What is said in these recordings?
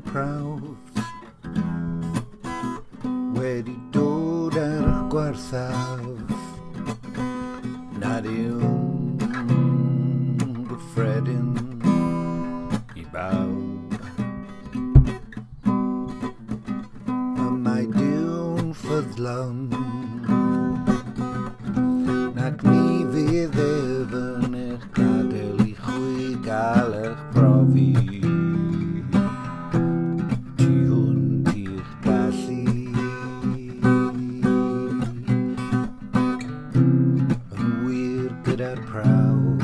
prawf wedi dod ar eich gwarsaf nad yw'n gyffredin i bawb, a mae Dyw'n ffyddlon nac ni fydd efn eich gadael i chwi gael eich brofi. Tu hwnt i'ch gallu yn wir gyda'r prawf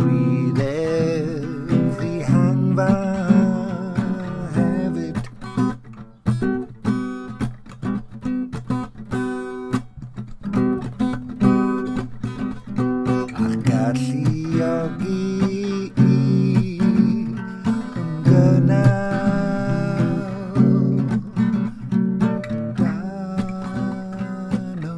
rydedd i hangfa hefyd. A'ch galluogi yn gynnal dano.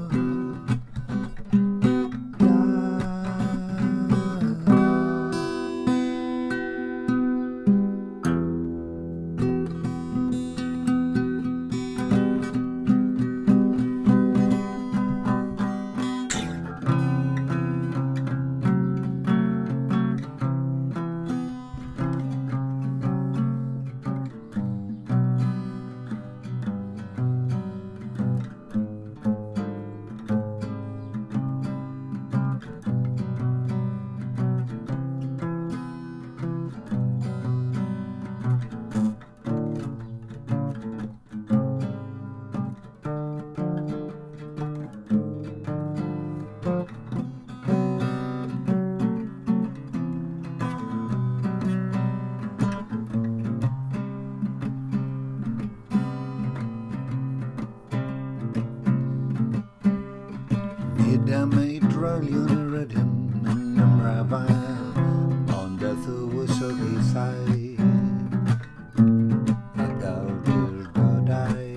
Nid am ei droelion yr ydym yn ymrafael, ond a ddywysogaethau ac awdurdodau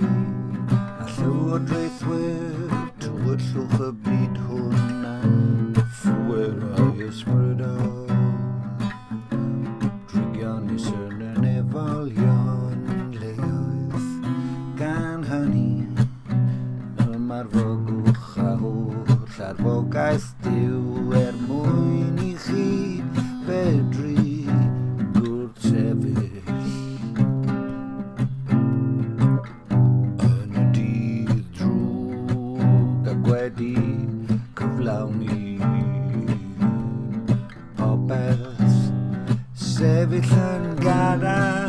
a llywodraethwyr tywyllwch y byd hwn a phwerau ysbrydol drigion isyn yn efolion leoedd gan hynny ymarfogwch a hwr arfogaeth Duw mwyn i chi fedru gwrthsefyll yn y dydd drwg ac wedi cyflawni popeth sefyll yn gadarn.